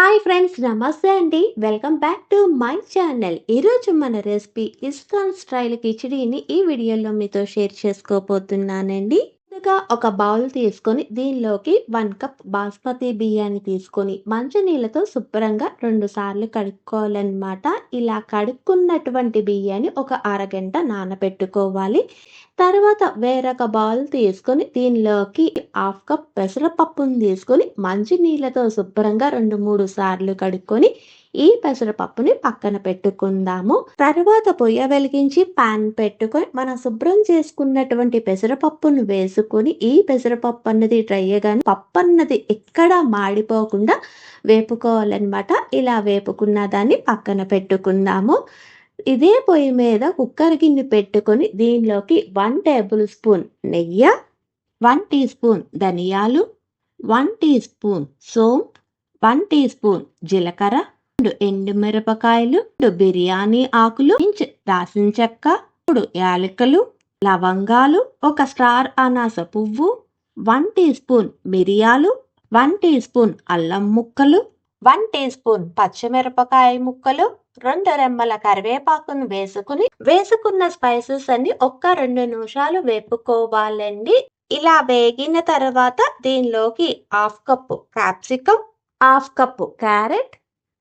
Hi friends, నమస్తే అండి. Welcome back to my channel. ఈరోజు మన రెసిపీ ఇస్కాన్ స్టైల్ కిచిడీని ఈ వీడియోలో మీతో షేర్ చేసుకోబోతున్నానండి. ముందుగా ఒక బౌల్ తీసుకొని దీనిలోకి 1 కప్ బాస్మతి బియ్యాన్ని తీసుకొని మంచినీళ్ళతో శుభ్రంగా 2 సార్లు కడుక్కోవాలన్నమాట. ఇలా కడుక్కున్నటువంటి బియ్యాన్ని ఒక అరగంట నానబెట్టుకోవాలి. తర్వాత వేరొక బౌల్ తీసుకొని దీనిలోకి 1/2 కప్ పెసరపప్పును తీసుకొని మంచినీళ్ళతో శుభ్రంగా 2-3 సార్లు కడుక్కొని ఈ పెసరపప్పుని పక్కన పెట్టుకుందాము. తర్వాత పొయ్య వెలిగించి పాన్ పెట్టుకొని మనం శుభ్రం చేసుకున్నటువంటి పెసరపప్పును వేసుకొని ఈ పెసరపప్పు అన్నది డ్రై అయ్యగానే పప్పు అన్నది ఎక్కడా మాడిపోకుండా వేపుకోవాలన్నమాట. ఇలా వేపుకున్న దాన్ని పక్కన పెట్టుకుందాము. ఇదే పొయ్యి మీద కుక్కర్ గిన్నె పెట్టుకొని దీనిలోకి 1 టేబుల్ స్పూన్ నెయ్యి, 1 టీ స్పూన్ ధనియాలు, 1 టీ స్పూన్ సోంపు, 1 టీ స్పూన్ జీలకర్ర, 2 ఎండుమిరపకాయలు, 2 బిర్యానీ ఆకులు, ఇంచు దాల్చిన చెక్క, 3 యాలకులు, లవంగాలు, 1 స్టార్ అనాస పువ్వు, 1 టీ స్పూన్ మిరియాలు, 1 టీ స్పూన్ అల్లం ముక్కలు, 1 టీ స్పూన్ పచ్చిమిరపకాయ ముక్కలు, 2 రెమ్మల కరివేపాకును వేసుకున్న స్పైసెస్ అన్ని 1-2 నిమిషాలు వేపుకోవాలండి. ఇలా వేగిన తర్వాత దీనిలోకి 1/2 cup capsicum, 1/2 cup carrot,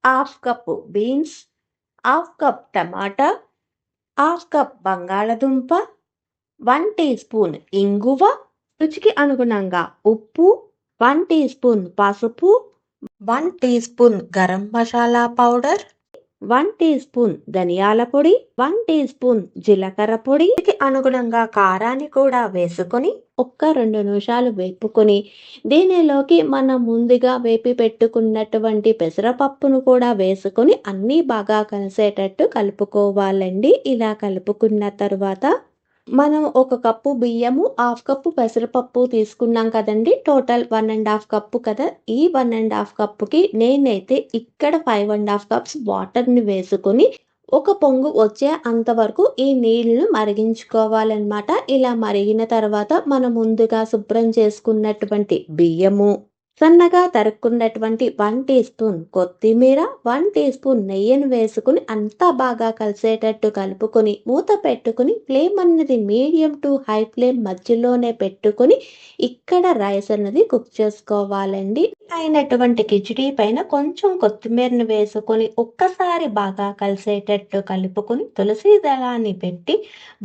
1/2 cup beans, 1/2 cup టమాటా, 1/2 కప్ బంగాళదుంప, 1 టీ స్పూన్ ఇంగువ, రుచికి అనుగుణంగా ఉప్పు, 1 టీ స్పూన్ పసుపు, 1 teaspoon garam masala powder, 1 teaspoon ధనియాల పొడి, 1 టీ స్పూన్ జీలకర్ర పొడి, అనుగుణంగా కారాన్ని కూడా వేసుకొని 1-2 నిమిషాలు వేపుకొని దీనిలోకి మనం ముందుగా వేపి పెట్టుకున్నటువంటి పెసరపప్పును కూడా వేసుకొని అన్నీ బాగా కలిసేటట్టు కలుపుకోవాలండి. ఇలా కలుపుకున్న తర్వాత మనం 1 కప్పు బియ్యము, 1/2 కప్పు పెసరపప్పు తీసుకున్నాం కదండి. టోటల్ 1.5 కప్పు కదా. ఈ 1.5 కప్పుకి నేనైతే ఇక్కడ 5.5 కప్స్ వాటర్ని వేసుకొని ఒక పొంగు వచ్చే అంతవరకు ఈ నీళ్లను మరిగించుకోవాలన్నమాట. ఇలా మరిగిన తర్వాత మనం ముందుగా శుభ్రం చేసుకున్నటువంటి బియ్యము, సన్నగా తరుక్కున్నటువంటి 1 టీ స్పూన్ కొత్తిమీర, 1 టీ స్పూన్ నెయ్యిని వేసుకుని అంతా బాగా కలిసేటట్టు కలుపుకొని మూత పెట్టుకుని ఫ్లేమ్ అన్నది మీడియం టు హై ఫ్లేమ్ మధ్యలోనే పెట్టుకుని ఇక్కడ రైస్ అన్నది కుక్ చేసుకోవాలండి. అయినటువంటి కిచిడీ పైన కొంచెం కొత్తిమీరని వేసుకొని ఒక్కసారి బాగా కలిసేటట్టు కలుపుకొని తులసి దళాన్ని పెట్టి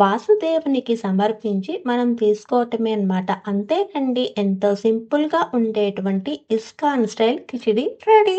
వాసుదేవునికి సమర్పించి మనం తీసుకోవటమే అన్నమాట. అంతేనండి, ఎంతో సింపుల్గా ఉండేటువంటి ఇస్కాన్ స్టైల్ కిచిడీ రెడీ.